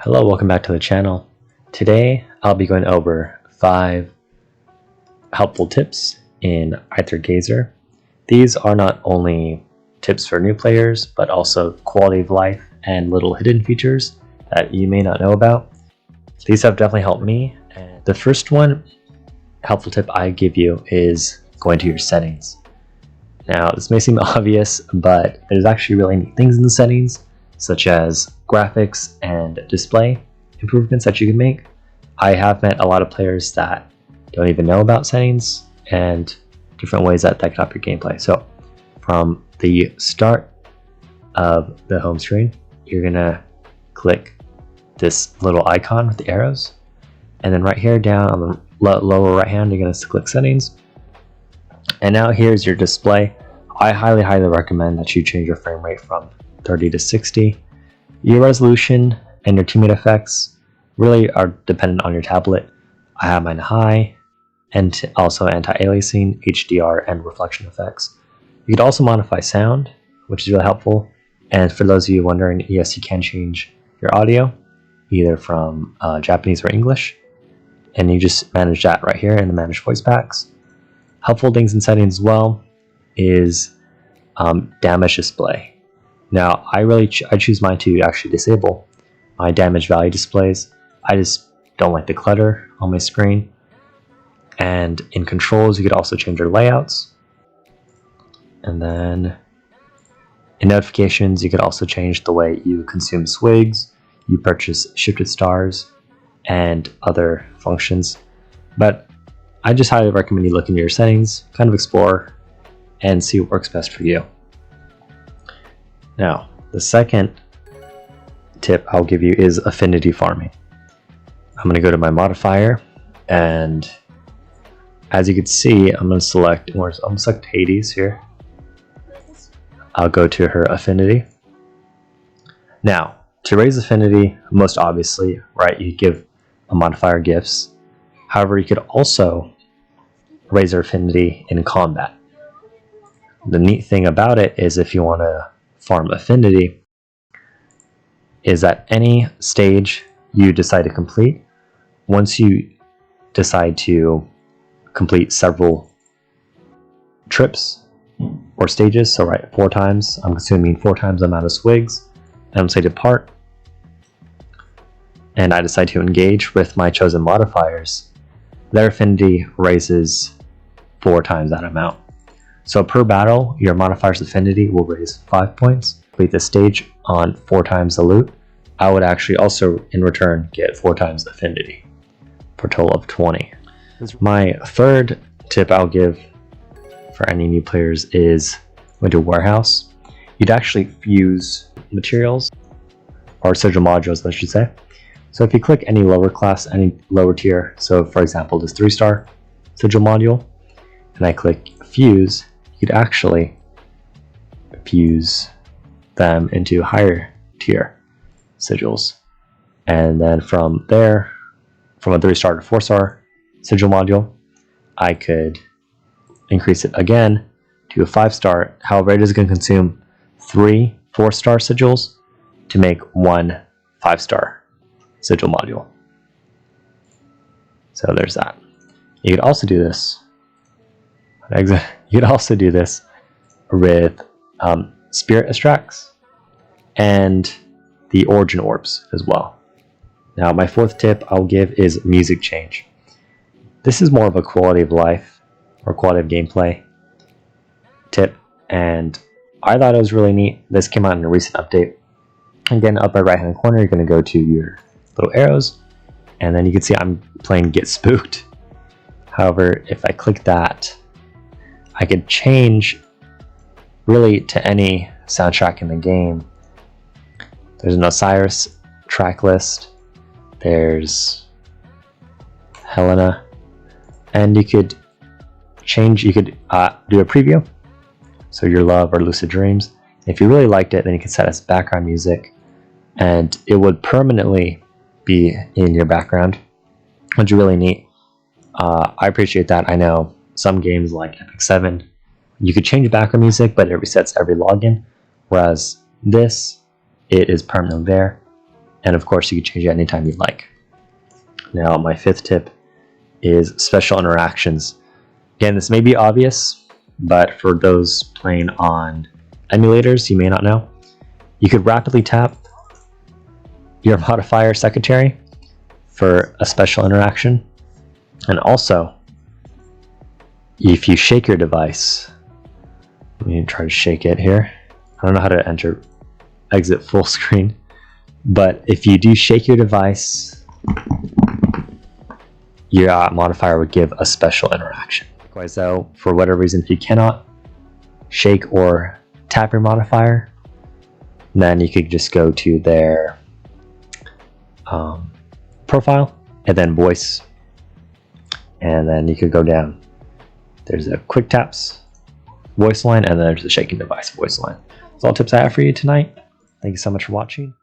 Hello, welcome back to the channel. Today I'll be going over 5 helpful tips in Aether Gazer. These are not only tips for new players, but also quality of life and little hidden features that you may not know about. These have definitely helped me, and the first helpful tip I give you is going to your settings. Now, this may seem obvious, but there's actually really neat things in the settings, such as graphics and display improvements that you can make. I have met a lot of players that don't even know about settings and different ways that can up your gameplay. So from the start of the home screen, you're gonna click this little icon with the arrows, and then right here down on the lower right hand, you're gonna click settings. And now here's your display. I highly recommend that you change your frame rate from 30 to 60. Your resolution and your teammate effects really are dependent on your tablet. I have mine high, and also anti-aliasing, HDR, and reflection effects. You could also modify sound, which is really helpful. And for those of you wondering, yes, you can change your audio, either from Japanese or English, and you just manage that right here in the Manage Voice Packs. Helpful things in settings as well is damage display. Now, I choose mine to actually disable my damage value displays. I just don't like the clutter on my screen. And in controls, you could also change your layouts. And then in notifications, you could also change the way you consume swigs, you purchase shifted stars, and other functions. But I just highly recommend you look into your settings, kind of explore, and see what works best for you. Now, the second tip I'll give you is affinity farming. I'm going to go to my modifier, and as you can see, I'm going to select Hades here. I'll go to her affinity. Now, to raise affinity, most obviously, right, you give a modifier gifts. However, you could also raise her affinity in combat. The neat thing about it is if you want to farm affinity, is that any stage you decide to complete, once you decide to complete several trips or stages, so right, 4 times, I'm assuming 4 times the amount of swigs, and I'm say depart, and I decide to engage with my chosen modifiers, their affinity raises 4 times that amount. So per battle, your modifier's affinity will raise 5 points. Complete the stage on 4 times the loot. I would actually also, in return, get 4 times the affinity, for a total of 20. My third tip I'll give for any new players is going to warehouse. You'd actually fuse materials, or sigil modules, I should say. So if you click any lower class, any lower tier, so for example, this 3-star sigil module, and I click fuse, you could actually fuse them into higher tier sigils. And then from there, from a 3-star to 4-star sigil module, I could increase it again to a 5-star. However, it is going to consume 3 4-star sigils to make 1 5-star sigil module. So there's that. You could also do this. You could also do this with spirit extracts and the origin orbs as well. Now, my 4th tip I'll give is music change. This is more of a quality of life or quality of gameplay tip, and I thought it was really neat. This came out in a recent update. Again, upper right hand corner, you're going to go to your little arrows, and then you can see I'm playing Get Spooked. However, if I click that, I could change really to any soundtrack in the game. There's an Osiris track list, there's Helena, and you could change, you could do a preview, so Your Love or Lucid Dreams. If you really liked it, then you can set it as background music, and it would permanently be in your background, which is really neat. I appreciate that. I know some games like Epic 7, you could change background music, but it resets every login, whereas this, it is permanently there. and of course you can change it anytime you like. Now my fifth tip is special interactions. Again, this may be obvious, but for those playing on emulators, you may not know. You could rapidly tap your modifier CIIC for a special interaction. And also, if you shake your device, let me try to shake it here. I don't know how to exit full screen, but if you do shake your device, your modifier would give a special interaction. Likewise though, for whatever reason, if you cannot shake or tap your modifier, then you could just go to their profile and then voice, and then you could go down. There's a quick taps voice line, and then there's the shaking device voice line. That's all tips I have for you tonight. Thank you so much for watching.